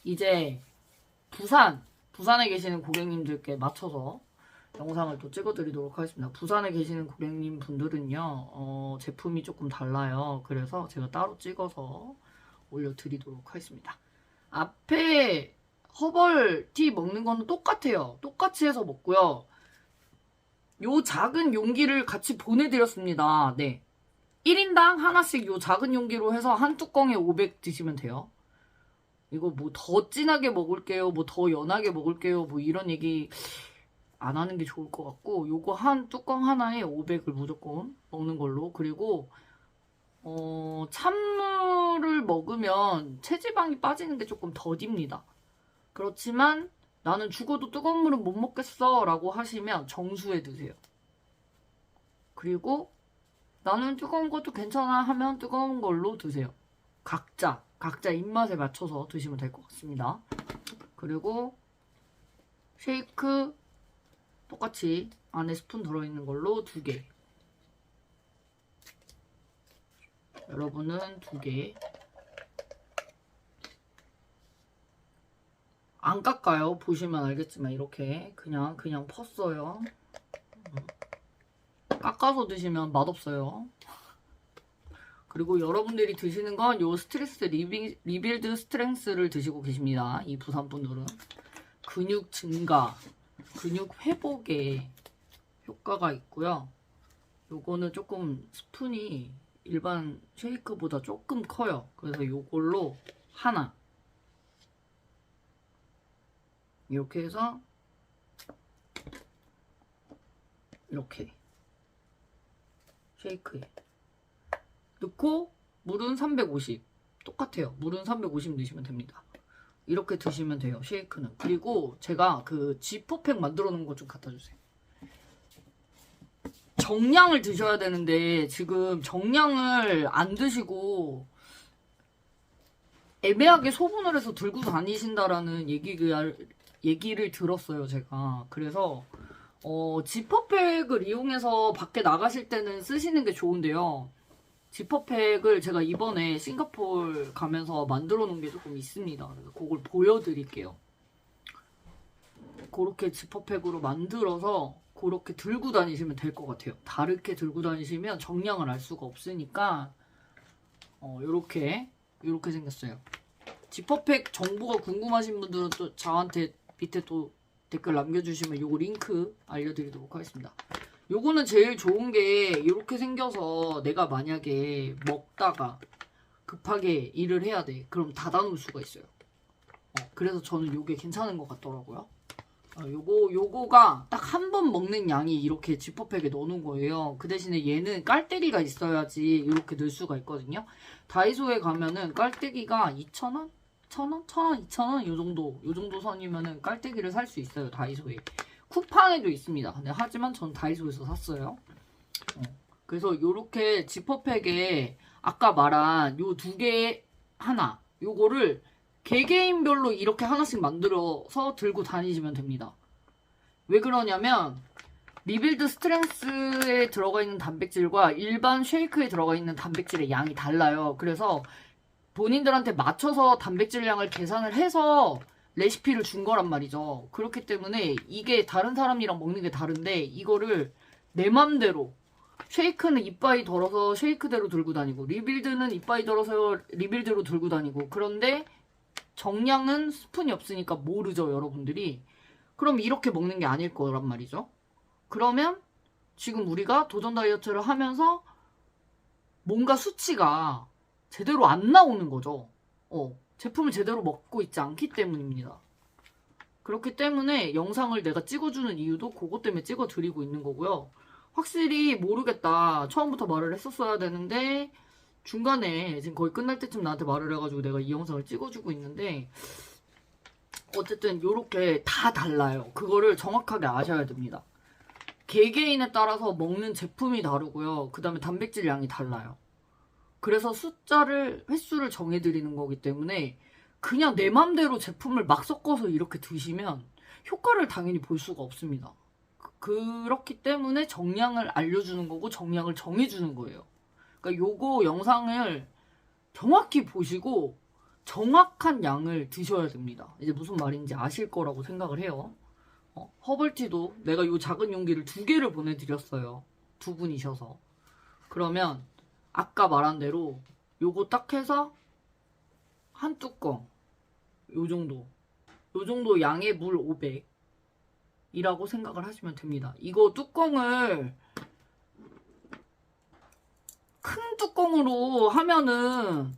이제 부산에 계시는 고객님들께 맞춰서 영상을 또 찍어드리도록 하겠습니다. 부산에 계시는 고객님 분들은요, 제품이 조금 달라요. 그래서 제가 따로 찍어서 올려드리도록 하겠습니다. 앞에 허벌티 먹는 거는 똑같아요. 똑같이 해서 먹고요. 요 작은 용기를 같이 보내드렸습니다. 네. 1인당 하나씩 요 작은 용기로 해서 한 뚜껑에 500 드시면 돼요. 이거 뭐 더 진하게 먹을게요, 뭐 더 연하게 먹을게요, 뭐 이런 얘기 안 하는 게 좋을 것 같고, 요거 한 뚜껑 하나에 500을 무조건 먹는 걸로. 그리고 찬물을 먹으면 체지방이 빠지는 게 조금 더딥니다. 그렇지만 나는 죽어도 뜨거운 물은 못 먹겠어 라고 하시면 정수에 드세요. 그리고 나는 뜨거운 것도 괜찮아 하면 뜨거운 걸로 드세요. 각자 입맛에 맞춰서 드시면 될 것 같습니다. 그리고 쉐이크 똑같이 안에 스푼 들어있는 걸로 2개. 여러분은 2개. 안 깎아요. 보시면 알겠지만 이렇게 그냥 펐어요. 깎아서 드시면 맛없어요. 그리고 여러분들이 드시는 건 요 스트레스 리빌드 스트렝스를 드시고 계십니다. 이 부산분들은 근육 증가, 근육 회복에 효과가 있고요. 요거는 조금 스푼이 일반 쉐이크보다 조금 커요. 그래서 요걸로 하나 이렇게 해서 이렇게 쉐이크에 넣고 물은 350 똑같아요. 물은 350 넣으시면 됩니다. 이렇게 드시면 돼요, 쉐이크는. 그리고 제가 그 지퍼팩 만들어 놓은 거 좀 갖다 주세요. 정량을 드셔야 되는데 지금 정량을 안 드시고 애매하게 소분을 해서 들고 다니신다라는 얘기를 들었어요, 제가. 그래서 지퍼팩을 이용해서 밖에 나가실 때는 쓰시는 게 좋은데요. 지퍼팩을 제가 이번에 싱가포르 가면서 만들어 놓은 게 조금 있습니다. 그래서 그걸 보여드릴게요. 그렇게 지퍼팩으로 만들어서 그렇게 들고 다니시면 될 것 같아요. 다르게 들고 다니시면 정량을 알 수가 없으니까 요렇게 생겼어요. 지퍼팩 정보가 궁금하신 분들은 또 저한테 밑에 또 댓글 남겨주시면 요거 링크 알려드리도록 하겠습니다. 요거는 제일 좋은 게 이렇게 생겨서 내가 만약에 먹다가 급하게 일을 해야 돼. 그럼 닫아놓을 수가 있어요. 그래서 저는 요게 괜찮은 것 같더라고요. 요거가 딱 한 번 먹는 양이 이렇게 지퍼팩에 넣어놓은 거예요. 그 대신에 얘는 깔때기가 있어야지 이렇게 넣을 수가 있거든요. 다이소에 가면은 깔때기가 2,000원? 1,000원? 1,000원? 2,000원? 요 정도 선이면은 깔때기를 살 수 있어요, 다이소에. 쿠팡에도 있습니다. 근데 하지만 전 다이소에서 샀어요. 그래서 요렇게 지퍼팩에 아까 말한 요 2개 하나, 요거를 개개인별로 이렇게 하나씩 만들어서 들고 다니시면 됩니다. 왜 그러냐면 리빌드 스트렝스에 들어가 있는 단백질과 일반 쉐이크에 들어가 있는 단백질의 양이 달라요. 그래서 본인들한테 맞춰서 단백질량을 계산을 해서 레시피를 준 거란 말이죠. 그렇기 때문에 이게 다른 사람이랑 먹는 게 다른데 이거를 내 맘대로, 쉐이크는 이빠이 덜어서 쉐이크대로 들고 다니고 리빌드는 이빠이 덜어서 리빌드로 들고 다니고, 그런데 정량은 스푼이 없으니까 모르죠, 여러분들이. 그럼 이렇게 먹는 게 아닐 거란 말이죠. 그러면 지금 우리가 도전 다이어트를 하면서 뭔가 수치가 제대로 안 나오는 거죠. 제품을 제대로 먹고 있지 않기 때문입니다. 그렇기 때문에 영상을 내가 찍어주는 이유도 그것 때문에 찍어드리고 있는 거고요. 확실히 모르겠다, 처음부터 말을 했었어야 되는데 중간에 지금 거의 끝날 때쯤 나한테 말을 해가지고 내가 이 영상을 찍어주고 있는데, 어쨌든 요렇게 다 달라요. 그거를 정확하게 아셔야 됩니다. 개개인에 따라서 먹는 제품이 다르고요. 그 다음에 단백질 양이 달라요. 그래서 횟수를 정해드리는 거기 때문에 그냥 내 맘대로 제품을 막 섞어서 이렇게 드시면 효과를 당연히 볼 수가 없습니다. 그렇기 때문에 정량을 알려주는 거고 정량을 정해주는 거예요. 그러니까 요거 영상을 정확히 보시고 정확한 양을 드셔야 됩니다. 이제 무슨 말인지 아실 거라고 생각을 해요. 허블티도 내가 요 작은 용기를 2개를 보내드렸어요. 2분이셔서. 그러면 아까 말한 대로 요거 딱 해서 한 뚜껑 요 정도 양의 물 500이라고 생각을 하시면 됩니다. 이거 뚜껑을 큰 뚜껑으로 하면은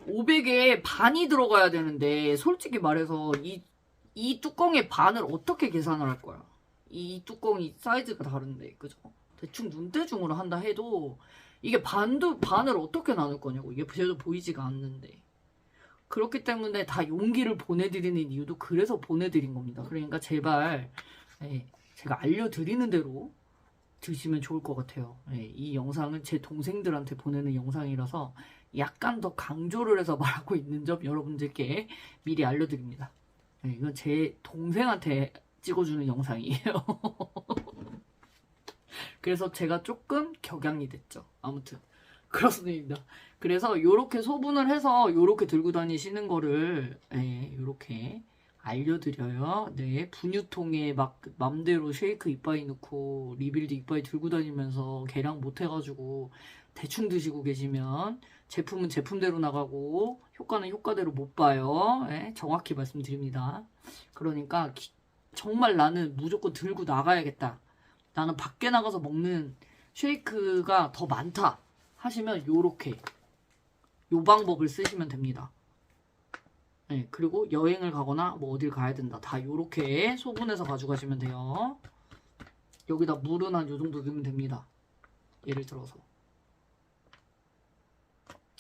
500에 반이 들어가야 되는데 솔직히 말해서 이 뚜껑의 반을 어떻게 계산을 할 거야? 이 뚜껑이 사이즈가 다른데, 그죠? 대충 눈대중으로 한다 해도 이게 반을 어떻게 나눌 거냐고. 이게 제도 보이지가 않는데. 그렇기 때문에 다 용기를 보내드리는 이유도 그래서 보내드린 겁니다. 그러니까 제발 제가 알려드리는 대로 드시면 좋을 것 같아요. 이 영상은 제 동생들한테 보내는 영상이라서 약간 더 강조를 해서 말하고 있는 점 여러분들께 미리 알려드립니다. 이건 제 동생한테 찍어주는 영상이에요. 그래서 제가 조금 격양이 됐죠. 아무튼 그렇습니다. 그래서 요렇게 소분을 해서 요렇게 들고 다니시는 거를 요렇게 알려드려요. 네, 분유통에 막 맘대로 쉐이크 이빠이 넣고 리빌드 이빠이 들고 다니면서 계량 못 해가지고 대충 드시고 계시면 제품은 제품대로 나가고 효과는 효과대로 못 봐요. 정확히 말씀드립니다. 그러니까 정말 나는 무조건 들고 나가야겠다. 나는 밖에 나가서 먹는 쉐이크가 더 많다 하시면 요렇게 요 방법을 쓰시면 됩니다. 그리고 여행을 가거나 뭐 어딜 가야 된다. 다 요렇게 소분해서 가져가시면 돼요. 여기다 물은 한 요정도 넣으면 됩니다. 예를 들어서.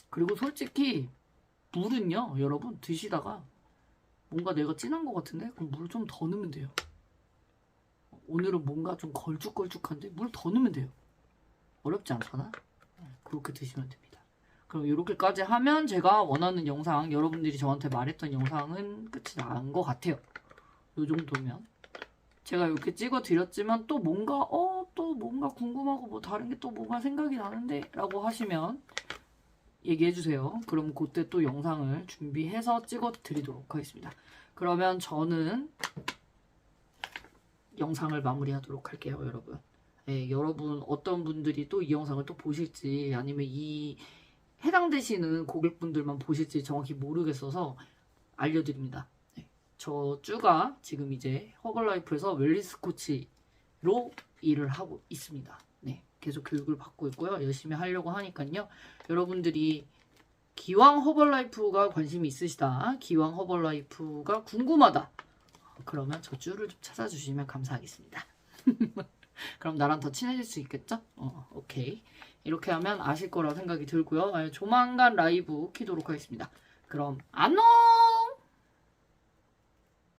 그리고 솔직히 물은요, 여러분 드시다가 뭔가 내가 진한 것 같은데? 그럼 물 좀 더 넣으면 돼요. 오늘은 뭔가 좀 걸쭉걸쭉한데 물 더 넣으면 돼요. 어렵지 않잖아? 그렇게 드시면 됩니다. 그럼 이렇게까지 하면 제가 원하는 영상, 여러분들이 저한테 말했던 영상은 끝이 난 것 같아요. 요 정도면. 제가 이렇게 찍어 드렸지만 또 뭔가 궁금하고 뭐 다른 게 또 뭐가 생각이 나는데 라고 하시면 얘기해 주세요. 그럼 그때 또 영상을 준비해서 찍어 드리도록 하겠습니다. 그러면 저는 영상을 마무리하도록 할게요, 여러분. 여러분 어떤 분들이 또 이 영상을 또 보실지 아니면 이 해당되시는 고객분들만 보실지 정확히 모르겠어서 알려드립니다. 저 쭈가 지금 이제 허벌라이프에서 웰니스 코치로 일을 하고 있습니다. 계속 교육을 받고 있고요. 열심히 하려고 하니까요. 여러분들이 기왕 허벌라이프가 관심이 있으시다. 기왕 허벌라이프가 궁금하다. 그러면 저 쭈를 좀 찾아주시면 감사하겠습니다. 그럼 나랑 더 친해질 수 있겠죠? 오케이. 이렇게 하면 아실 거라 생각이 들고요. 조만간 라이브 키도록 하겠습니다. 그럼 안녕!